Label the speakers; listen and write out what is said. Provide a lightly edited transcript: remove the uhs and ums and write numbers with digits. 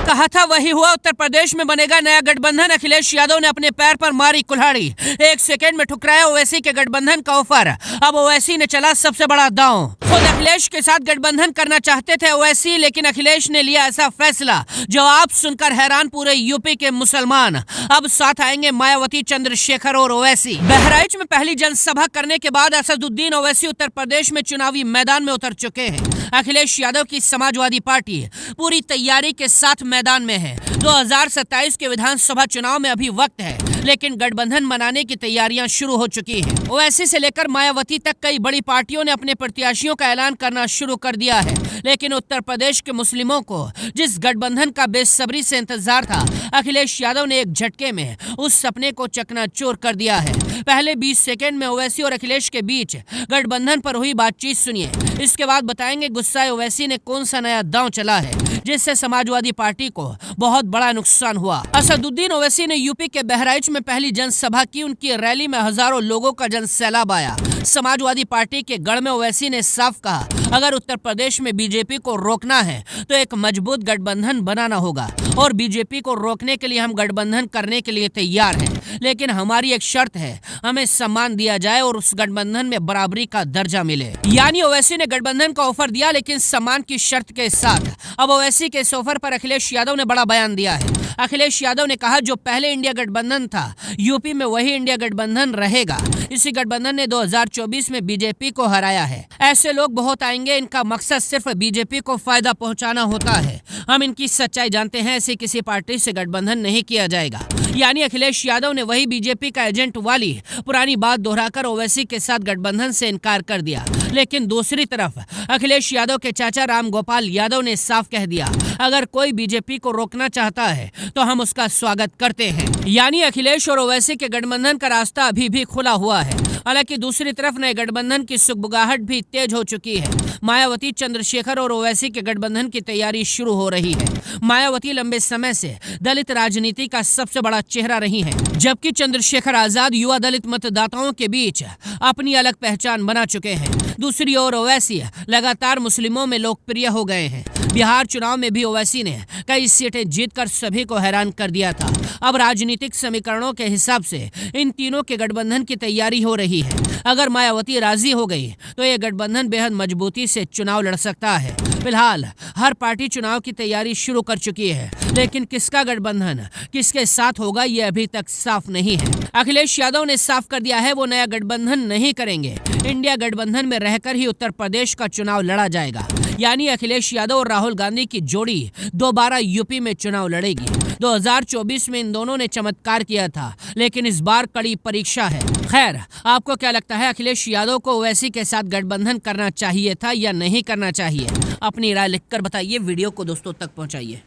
Speaker 1: कहा था वही हुआ। उत्तर प्रदेश में बनेगा नया गठबंधन। अखिलेश यादव ने अपने पैर पर मारी कुल्हाड़ी। 1 सेकंड में ठुकराया ओवैसी के गठबंधन का ऑफर। अब ओवैसी ने चला सबसे बड़ा दांव। खुद अखिलेश के साथ गठबंधन करना चाहते थे ओवैसी, लेकिन अखिलेश ने लिया ऐसा फैसला। जवाब सुनकर हैरान पूरे यूपी के मुसलमान। अब साथ आएंगे मायावती, चंद्रशेखर और ओवैसी। बहराइच में पहली जनसभा करने के बाद असदुद्दीन ओवैसी उत्तर प्रदेश में चुनावी मैदान में उतर चुके हैं। अखिलेश यादव की समाजवादी पार्टी पूरी तैयारी के साथ मैदान में है। 2027 के विधानसभा चुनाव में अभी वक्त है, लेकिन गठबंधन बनाने की तैयारियां शुरू हो चुकी हैं। ओवैसी से लेकर मायावती तक कई बड़ी पार्टियों ने अपने प्रत्याशियों का ऐलान करना शुरू कर दिया है। लेकिन उत्तर प्रदेश के मुस्लिमों को जिस गठबंधन का बेसब्री से इंतजार था, अखिलेश यादव ने एक झटके में उस सपने को चकनाचूर कर दिया है। पहले 20 सेकंड में ओवैसी और अखिलेश के बीच गठबंधन पर हुई बातचीत सुनिए। इसके बाद बताएंगे गुस्साए ओवैसी ने कौन सा नया दांव चला है जिससे समाजवादी पार्टी को बहुत बड़ा नुकसान हुआ। असदुद्दीन ओवैसी ने यूपी के बहराइच में पहली जनसभा की। उनकी रैली में हजारों लोगों का जनसैलाब आया। समाजवादी पार्टी के गढ़ में ओवैसी ने साफ कहा, अगर उत्तर प्रदेश में बीजेपी को रोकना है तो एक मजबूत गठबंधन बनाना होगा और बीजेपी को रोकने के लिए हम गठबंधन करने के लिए तैयार हैं, लेकिन हमारी एक शर्त है, हमें सम्मान दिया जाए और उस गठबंधन में बराबरी का दर्जा मिले। यानी ओवैसी ने गठबंधन का ऑफर दिया, लेकिन सम्मान की शर्त के साथ। अब ओवैसी के इस ऑफर पर अखिलेश यादव ने बड़ा बयान दिया है। अखिलेश यादव ने कहा, जो पहले इंडिया गठबंधन था यूपी में वही इंडिया गठबंधन रहेगा। इसी गठबंधन ने 2024 में बीजेपी को हराया है। ऐसे लोग बहुत आएंगे, इनका मकसद सिर्फ बीजेपी को फायदा पहुंचाना होता है। हम इनकी सच्चाई जानते हैं, ऐसी किसी पार्टी से गठबंधन नहीं किया जाएगा। यानी अखिलेश यादव ने वही बीजेपी का एजेंट वाली पुरानी बात दोहराकर ओवैसी के साथ गठबंधन से इनकार कर दिया। लेकिन दूसरी तरफ अखिलेश यादव के चाचा राम गोपाल यादव ने साफ कह दिया, अगर कोई बीजेपी को रोकना चाहता है तो हम उसका स्वागत करते हैं। यानी अखिलेश और ओवैसी के गठबंधन का रास्ता अभी भी खुला हुआ है। हालांकि दूसरी तरफ नए गठबंधन की सुगबुगाहट भी तेज हो चुकी है। मायावती, चंद्रशेखर और ओवैसी के गठबंधन की तैयारी शुरू हो रही है। मायावती लंबे समय से दलित राजनीति का सबसे बड़ा चेहरा रही हैं, जबकि चंद्रशेखर आजाद युवा दलित मतदाताओं के बीच अपनी अलग पहचान बना चुके हैं। दूसरी ओर ओवैसी लगातार मुस्लिमों में लोकप्रिय हो गए हैं। बिहार चुनाव में भी ओवैसी ने कई सीटें जीतकर सभी को हैरान कर दिया था। अब राजनीतिक समीकरणों के हिसाब से इन तीनों के गठबंधन की तैयारी हो रही है। अगर मायावती राजी हो गई तो ये गठबंधन बेहद मजबूती से चुनाव लड़ सकता है। फिलहाल हर पार्टी चुनाव की तैयारी शुरू कर चुकी है, लेकिन किसका गठबंधन किसके साथ होगा ये अभी तक साफ नहीं है। अखिलेश यादव ने साफ कर दिया है, वो नया गठबंधन नहीं करेंगे। इंडिया गठबंधन में रहकर ही उत्तर प्रदेश का चुनाव लड़ा जाएगा। यानी अखिलेश यादव और राहुल गांधी की जोड़ी दोबारा यूपी में चुनाव लड़ेगी। 2024 में इन दोनों ने चमत्कार किया था, लेकिन इस बार कड़ी परीक्षा है। खैर, आपको क्या लगता है, अखिलेश यादव को ओवैसी के साथ गठबंधन करना चाहिए था या नहीं करना चाहिए? अपनी राय लिखकर बताइए। वीडियो को दोस्तों तक पहुंचाइए।